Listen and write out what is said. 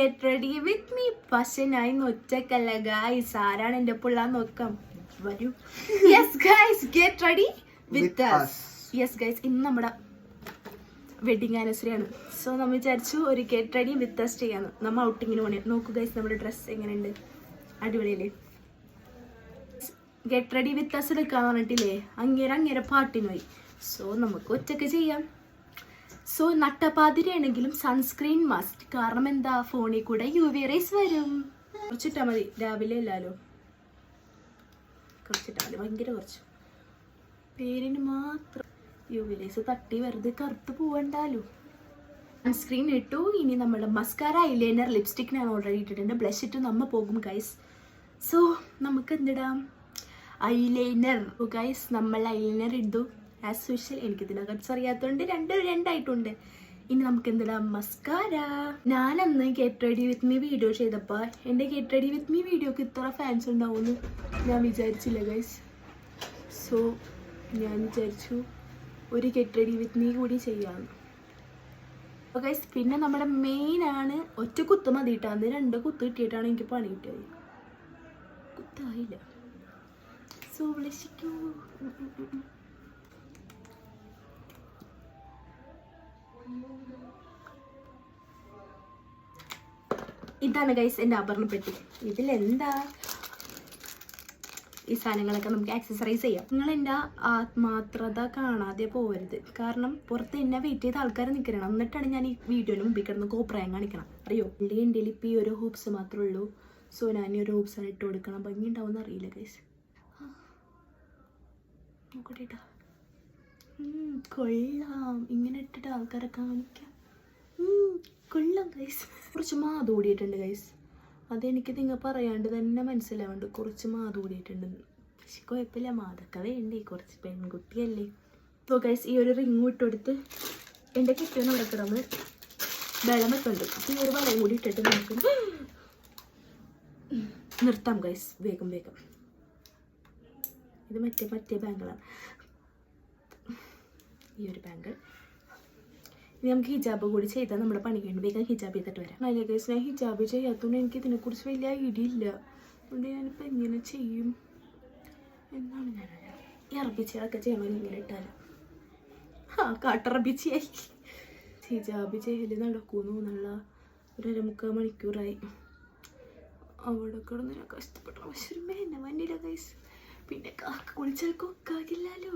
Get ready with me. പക്ഷെ ഞാൻ ഒറ്റക്കല്ല guys, ആരാണ് എന്റെ പിള്ള നോക്കാം, വരൂ. Yes guys, get ready with us. Yes guys, ഇന്ന് നമ്മുടെ വെഡിങ് ആനിവേഴ്സറി ആണ്. സോ നമ്മൾ വിചാരിച്ചു ഒരു ഗെറ്റ് റെഡി വിത്ത് us ചെയ്യാന്ന്. നമ്മൾ ഔട്ടിങ്ങിന് പോണേ. നോക്കൂ ഗൈസ് നമ്മുടെ ഡ്രസ്സ് എങ്ങനെയുണ്ട്, അടിപൊളിയല്ലേ. ഗെറ്റ് റെഡി വിത്ത് us എടുക്കാന്ന് പറഞ്ഞിട്ടില്ലേ, അങ്ങേരെ പാട്ടിന് പോയി. സോ നമുക്ക് ഒറ്റക്ക് ചെയ്യാം. സോ നട്ടപ്പാതിരയാണെങ്കിലും സൺസ്ക്രീൻ മസ്റ്റ്. കാരണം എന്താ, ഫോണിൽ കൂടെ UV റേസ് വരും. കുറച്ചിട്ടാൽ മതി, രാവിലെ അല്ലല്ലോ, കുറച്ചിട്ടാൽ മതി, ഭയങ്കര കുറച്ച്, പേരിന് മാത്രം. UV റേസ് തട്ടി വെറുതെ കറുത്ത് പോവണ്ടാലോ. സൺസ്ക്രീൻ ഇട്ടു. ഇനി നമ്മുടെ മസ്കാര, ഐലൈനർ, ലിപ്സ്റ്റിക് ഞാൻ ഓൾറെഡി ഇട്ടിട്ടുണ്ട്. ബ്ലഷ് ഇട്ട് നമ്മ പോകും ഗൈസ്. സോ നമുക്ക് എന്തിടാം, ഐലൈനർ. ഗൈസ് നമ്മൾ ഐലൈനർ ഇട്ടു ആസ് യൂഷ്വൽ. എനിക്ക് ഇതിനകത്ത് അറിയാത്തതുകൊണ്ട് രണ്ടായിട്ടുണ്ട്. ഇനി നമുക്ക് എന്തിടാം, മസ്കാര. ഞാനന്ന് get ready with me video ചെയ്തപ്പോൾ എൻ്റെ ഗെറ്റ് റെഡി വിത്ത് മീ വീഡിയോക്ക് ഇത്ര ഫാൻസ് ഉണ്ടാവുമെന്ന് ഞാൻ വിചാരിച്ചില്ല ഗൈസ്. സോ ഞാൻ വിചാരിച്ചു ഒരു ഗെറ്റ് റെഡി വിത്ത് മീ കൂടി ചെയ്യാമെന്ന്. അപ്പോൾ ഗൈസ് പിന്നെ നമ്മുടെ മെയിനാണ് ഒറ്റ കുത്ത് മതി കിട്ടാൻ. 2 കുത്ത് കിട്ടിയിട്ടാണ് എനിക്ക് പണി കിട്ടിയത്. കുത്തായില്ല. സോ വിളിച്ചിട്ടു. ഇതാണ് ഗൈസ് എൻ്റെ ആഭരണപ്പെട്ടി. ഇതിലെന്താ, ഈ സാധനങ്ങളൊക്കെ നമുക്ക് ആക്സസറൈസ് ചെയ്യാം. നിങ്ങൾ എൻ്റെ ആത്മാർത്ഥത കാണാതെ പോകരുത്. കാരണം പുറത്ത് എന്നെ വെയിറ്റ് ചെയ്ത ആൾക്കാർ നിൽക്കണം. എന്നിട്ടാണ് ഞാൻ ഈ വീഡിയോയിൽ മുമ്പിൽ കിടന്ന് കോപ്രായം കാണിക്കണം. അറിയോ, എൻ്റെ ഇപ്പം ഈ ഒരു ഹൂപ്സ് മാത്രമേ ഉള്ളൂ. സോ ഞാൻ ഈ ഒരു ഹൂപ്സാണ് ഇട്ട് കൊടുക്കണം. ഭംഗി ഉണ്ടാവുമെന്ന് അറിയില്ല ഗൈസ്. നോക്കട്ടെ, കൊള്ളാം. ഇങ്ങനെ ഇട്ടിട്ട് ആൾക്കാരെ കാണിക്കാം. കൊള്ളാം ഗൈസ്. കുറച്ച് മാത് കൂടിയിട്ടുണ്ട് ഗൈസ്. അതെനിക്ക് നിങ്ങൾ പറയാണ്ട് തന്നെ മനസ്സിലാവുന്നുണ്ട്. കുറച്ച് മാത് കൂടിയിട്ടുണ്ടെന്ന്. പക്ഷെ കുഴപ്പമില്ല, മാതൊക്കെ വേണ്ടേ, കുറച്ച് പെൺകുട്ടിയല്ലേ. സോ ഗൈസ് ഈ ഒരു റിങ് ഇട്ടെടുത്ത് എൻ്റെ കെട്ടിയാണ് ഇവിടെ കിടന്ന് വെള്ളം വെക്കുന്നുണ്ട്. അപ്പോൾ ഈ ഒരു വലയും കൂടി ഇട്ടിട്ട് നമുക്ക് നിർത്താം ഗൈസ്. വേഗം വേഗം. ഇത് മറ്റേ ബാങ്കിളാണ്, ഈ ഒരു ബാങ്കിൾ. ഇനി നമുക്ക് ഹിജാബ് കൂടി ചെയ്താൽ നമ്മുടെ പണി കഴിഞ്ഞു. വേഗം ഹിജാബ് ചെയ്തിട്ട് വരാം. നല്ല കേസ് ഞാൻ ഹിജാബ് ചെയ്യാത്തതുകൊണ്ട് എനിക്ക് ഇതിനെക്കുറിച്ച് വലിയ ഐഡിയ ഇല്ല. അതുകൊണ്ട് ഞാനിപ്പോൾ എങ്ങനെ ചെയ്യും എന്നാണ് ഞാൻ ഈ അറബിച്ചയൊക്കെ ചെയ്യണമെങ്കിൽ ഇങ്ങനെ ഇട്ടാലും കാട്ടറബിച്ചിയായി. ഹിജാബ് ചെയ്യൽ നടക്കുമെന്ന് എന്നുള്ള 1.25 മണിക്കൂറായി അവിടെ കിടന്ന് ഞാൻ കഷ്ടപ്പെട്ട. പക്ഷെ ഒരു മേന വന്നില്ല ഗൈസ്. പിന്നെ കാക്ക കുളിച്ചാൽ കൊക്കാകില്ലല്ലോ.